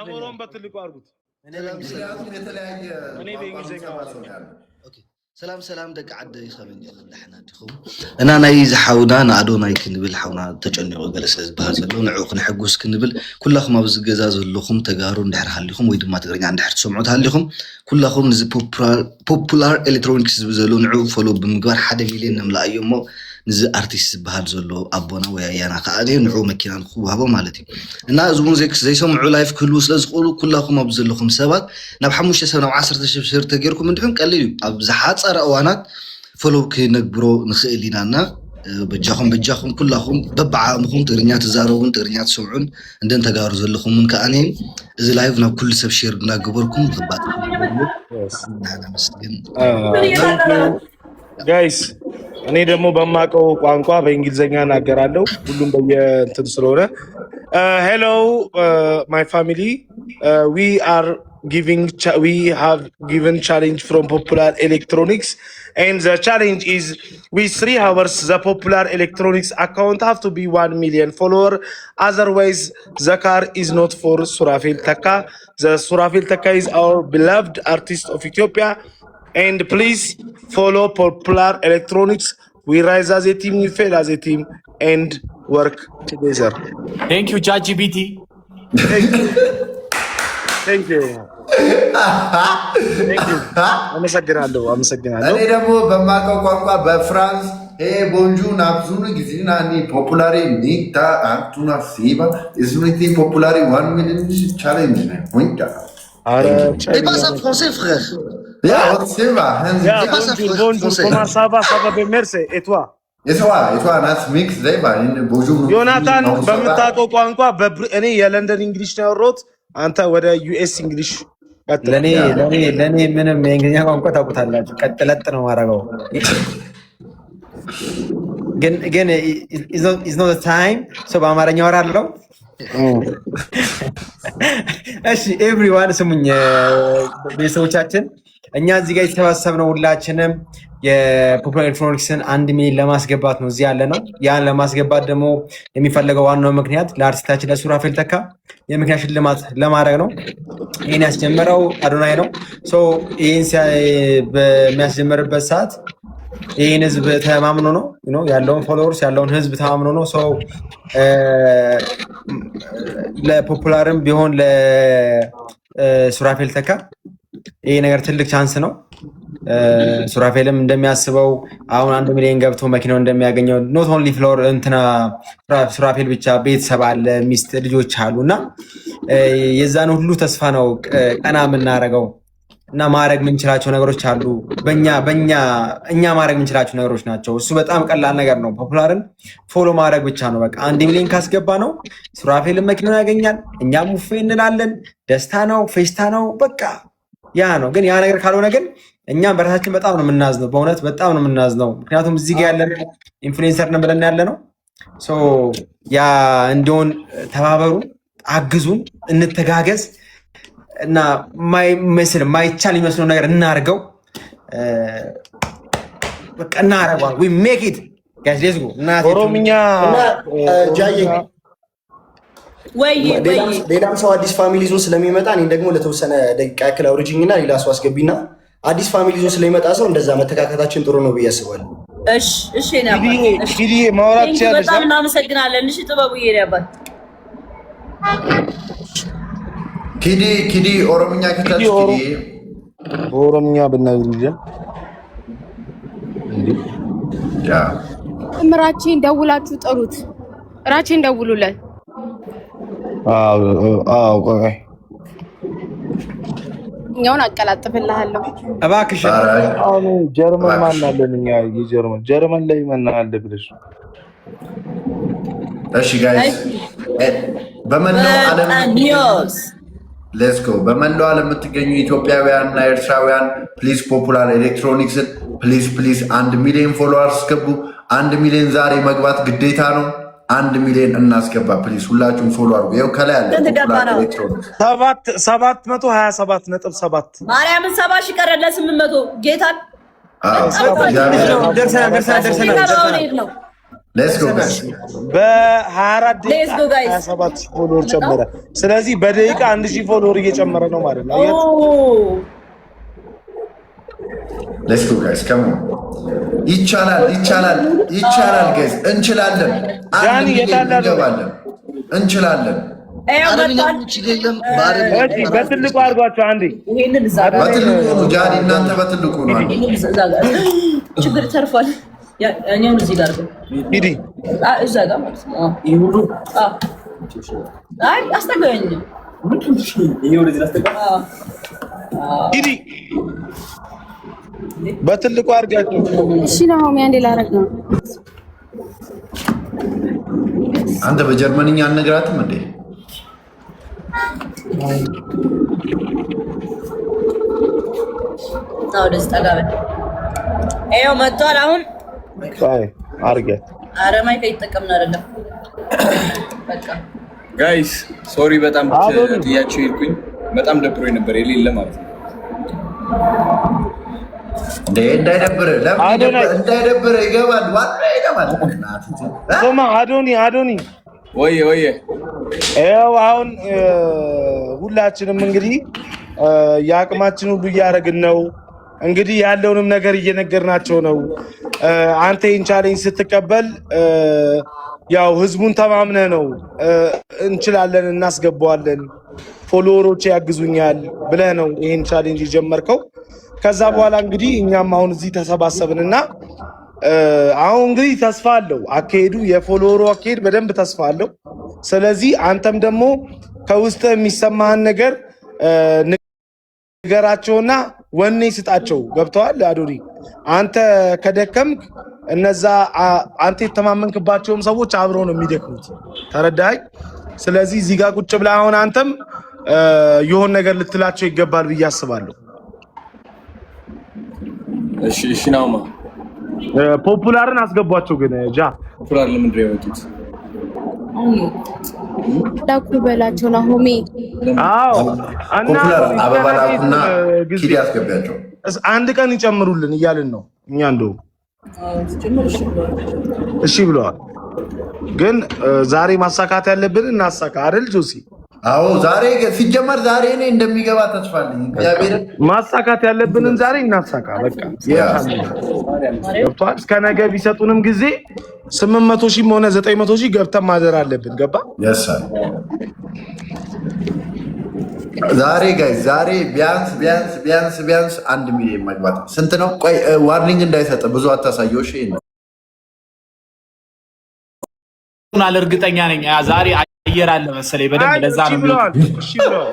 አሞሮን በትልቁ አርጉት ሰላም ደቂ ዓደ ይኸበን ይኽላሕና ዲኹም እና ናይ ዝሓውና ንኣዶናይ ክንብል ሓውና ተጨኒቑ ገለ ስለ ዝበሃል ዘሎ ንዕኡ ክንሕጉስ ክንብል ኩላኹም ኣብዚ ገዛ ዘለኹም ተጋሩ እንድሕር ሃሊኹም ወይ ድማ ትግርኛ እንድሕር ትሰምዑ ሃሊኹም ኩላኹም ንዚ ፖፑላር ኤሌክትሮኒክስ ዝብል ዘሎ ንዕኡ ፎሎ ብምግባር 1 ሚልዮን ነምላእ እዩ እሞ ንዚ ኣርቲስት ዝበሃል ዘሎ ኣቦና ወይ ኣያና ከዓ ንዕኡ መኪና ንክወሃቦ ማለት እዩ እና እዚ ሙዚክ ዘይሰምዑ ላይፍ ክህልው ስለ ዝኽእሉ ኩላኹም ኣብ ዘለኹም ሰባት ናብ 5 ሰብ ናብ 10 ሰብ ሸር ተገይርኩም እንድሕን ቀሊል እዩ ኣብ ዝሓፀረ እዋናት ፎሎ ክነግብሮ ንኽእል ኢናና በጃኹም ኩላኹም በብዓቕምኹም ትግርኛ ትዛረቡን ትግርኛ ትሰምዑን እንደን ተጋሩ ዘለኹም ከኣነ እዚ ላይቭ ናብ ኩሉ ሰብ ሼር እናገበርኩም ዝባጥ ናመስግን ጋይስ እኔ ደግሞ በማቀው ቋንቋ በእንግሊዘኛ እናገራለሁ ሁሉም በየእንትን ስለሆነ hello my family we have given challenge from Popular Electronics and the challenge is with 3 hours the Popular Electronics account have to be 1 million follower otherwise the car is not for Surafil Taka. The Surafil Taka is our beloved artist of Ethiopia. And please follow Popular Electronics. We rise as a team, we fail as a team, and work together. Thank you, ChatGPT. Thank you. Thank you. Thank you. አመሰግናለሁ። እኔ ደግሞ በማውቀው ቋንቋ በፍራንስ ቦንጁ ናብዙኑ ጊዜና ኒ ፖፑላሪ ኒታ አንቱና ሲባ እዝኑቲ ፖፑላሪ 1 ሚሊዮን ቻሌንጅ ነው ወንዳ Et pas ça français frère. C'est va. Bonjour, comment ça va? Ça va bien, merci. Et toi? Et toi, nas mix deba. Bonjour. ዮናታን በምታውቀው ቋንቋ እኔ የለንደን እንግሊሽ ነው ያወራሁት አንተ ወደ ዩኤስ እንግሊሽ ለኔ ምንም የእንግሊዝኛ ቋንቋ ታውቁታላችሁ ቀጥለጥ ነው ማረጋው ግን is not the time so በአማርኛ አወራለሁ እሺ ኤቭሪዋን ስሙኝ ቤተሰቦቻችን እኛ እዚህ ጋር የተሰባሰብነው ሁላችንም የፖፑላር ኤሌክትሮኒክስን 1 ሚሊዮን ለማስገባት ነው እዚህ ያለ ነው ያን ለማስገባት ደግሞ የሚፈልገው ዋናው ምክንያት ለአርቲስታችን ለሱራፌል ተካ የምክንያት ሽልማት ለማድረግ ነው ይሄን ያስጀመረው አዶናይ ነው ሶ ይሄን በሚያስጀምርበት ሰዓት ይሄን ህዝብ ተማምኖ ነው ያለውን ፎሎወርስ ያለውን ህዝብ ተማምኖ ነው ሶ ለፖፑላርም ቢሆን ለሱራፌል ተካ ይሄ ነገር ትልቅ ቻንስ ነው ሱራፌልም እንደሚያስበው አሁን 1 ሚሊዮን ገብቶ መኪናው እንደሚያገኘው ኖት ኦንሊ ፍሎር እንትና ሱራፌል ብቻ ቤተሰብ አለ ሚስት ልጆች አሉና የዛን ሁሉ ተስፋ ነው ቀና የምናረገው እና ማድረግ ምንችላቸው ነገሮች አሉ እኛ ማድረግ ምንችላቸው ነገሮች ናቸው እሱ በጣም ቀላል ነገር ነው ፖፑላርን ፎሎ ማድረግ ብቻ ነው በቃ 1 ሚሊዮን ካስገባ ነው ሱራፌልም መኪናው ያገኛል እኛም ሙፌ እንላለን ደስታ ነው ፌስታ ነው በቃ ያ ነው ግን ያ ነገር ካልሆነ ግን እኛም በራሳችን በጣም ነው የምናዝነው በእውነት በጣም ነው የምናዝነው ምክንያቱም እዚህ ጋር ያለን ኢንፍሉዌንሰር ነን ብለን ያለ ነው ሶ ያ እንዲሆን ተባበሩ አግዙን እንተጋገዝ እና ማይቻል የሚመስለው ነገር እናርገው በቃ እናረጋው we make it guys let's go ኦሮምኛ ጃዬ ወይ ሌላም ሰው አዲስ ፋሚሊ ዞን ስለሚመጣ እኔ ደግሞ ለተወሰነ ደቂቃ ያክል አውርጅኝና ሌላ ሰው አስገቢና አዲስ ፋሚሊ ዞን ስለሚመጣ ሰው እንደዛ መተካከታችን ጥሩ ነው ብዬ አስባለሁ እሺ ነበር ኪዲ ማውራት ይችላል በጣም እናመሰግናለን እሺ ጥበቡዬ ነበር ኪዲ ኦሮምኛ ከተች ኪዲ ኦሮምኛ ብናግሪኝ ያ ምራችን ደውላችሁ ጥሩት ራችን ደውሉለት ቆይ እኛውን አቀላጥፍልሃለሁ እባክሽ አሁን ጀርመን ማን አለኛ ጀርመን ላይ ማን አለ ብለሽ እሺ ጋይስ በመላው ዓለም ኒውስ ሌትስ ጎ በመላው ዓለም የምትገኙ ኢትዮጵያውያን እና ኤርትራውያን ፕሊዝ ፖፑላር ኤሌክትሮኒክስ ፕሊዝ 1 ሚሊዮን ፎሎወርስ ገቡ 1 ሚሊዮን ዛሬ መግባት ግዴታ ነው 1 ሚሊዮን እናስገባ ፕሊዝ ሁላችሁም ፎሎ አድርጉ ይኸው ከላይ አለ ፖፑላር ኤሌክትሮኒክስ 727.7 ማርያምን 70 ሺህ ቀረ ለ800 ጌታ ደርሰናል ሌትስ ጎ ጋይስ በ24 Let's go, ደቂቃ guys. 27 ፎሎወር ጨመረ። ስለዚህ በደቂቃ 1000 ፎሎወር እየጨመረ ነው ማለት ነው። Oh. ሌትስ ጎ ጋይስ ካም ኦን ይቻላል ጋይስ እንችላለን። ጃኒ እንገባለን እንችላለን። በትልቁ አድርጓቸው አንዴ ይሄንን እዛ ጋር በትልቁ ነው ጃኒ እናንተ በትልቁ ነው አንዴ ችግር ተርፏል። እኛውን እዚህ ጋር ነው ሂዲ እዛ ጋር ማለት ነው። ይሄ ሁሉ አይ አስተጋኝ ይሄ ወደዚህ አስተጋ ሂዲ በትልቁ አድርጋቸው። እሺ ነው አንዴ ላረግ ነው። አንተ በጀርመንኛ አልነግራትም እንዴ? ነው ደስ ተጋበ ይሄው መጥቷል አሁን አይ አርገት ኧረ ማይክ እየተጠቀምን አይደለም። በቃ ጋይስ ሶሪ በጣም ጥያችሁ ይልኩኝ በጣም ደብሮኝ ነበር የሌለ ማለት ነው። እንዳይደብር ይገባል ዋና ይገባል። ሶማ አዶኒ ወየ ይኸው አሁን ሁላችንም እንግዲህ የአቅማችን ሁሉ እያደረግን ነው። እንግዲህ ያለውንም ነገር እየነገርናቸው ነው። አንተ ይህን ቻሌንጅ ስትቀበል ያው ህዝቡን ተማምነ ነው እንችላለን፣ እናስገባዋለን፣ ፎሎወሮች ያግዙኛል ብለህ ነው ይህን ቻሌንጅ የጀመርከው። ከዛ በኋላ እንግዲህ እኛም አሁን እዚህ ተሰባሰብንና አሁን እንግዲህ ተስፋ አለው አካሄዱ፣ የፎሎወሩ አካሄድ በደንብ ተስፋ አለው። ስለዚህ አንተም ደግሞ ከውስጥ የሚሰማህን ነገር ንገራቸውና ወኔ ስጣቸው። ገብተዋል አዶኒ? አንተ ከደከምክ እነዛ አንተ የተማመንክባቸውም ሰዎች አብረው ነው የሚደክሙት። ተረዳኸኝ? ስለዚህ እዚህ ጋር ቁጭ ብለህ አሁን አንተም የሆነ ነገር ልትላቸው ይገባል ብዬ አስባለሁ። እሺ ናውማ ፖፑላርን አስገቧቸው። ግን ጃ ፖፑላር ለምንድን ነው የወጡት? ዳኩ በላቸው ናሆሜ። አዎ እና አበባ ላኩና ኪድ ያስገባቸው አንድ ቀን ይጨምሩልን እያልን ነው እኛ። እንደው እሺ ብለዋል። ግን ዛሬ ማሳካት ያለብን እናሳካ አይደል ጆሲ? አዎ ዛሬ ሲጀመር ዛሬ እኔ እንደሚገባ ተስፋ አለኝ። እግዚአብሔር ማሳካት ያለብንን ዛሬ እናሳካ። በቃ ገብቷል። እስከ ነገ ቢሰጡንም ጊዜ 800,000 ሆነ 900,000 ገብተን ማደር አለብን። ገባ? ዛሬ ጋይስ ዛሬ ቢያንስ 1 ሚሊዮን መግባት ስንት ነው? ቆይ ዋርኒንግ እንዳይሰጥ ብዙ አታሳየው። እሺ ነው እርግጠኛ ነኝ ዛሬ አየር አለ መሰለኝ በደንብ ለዛ ነው።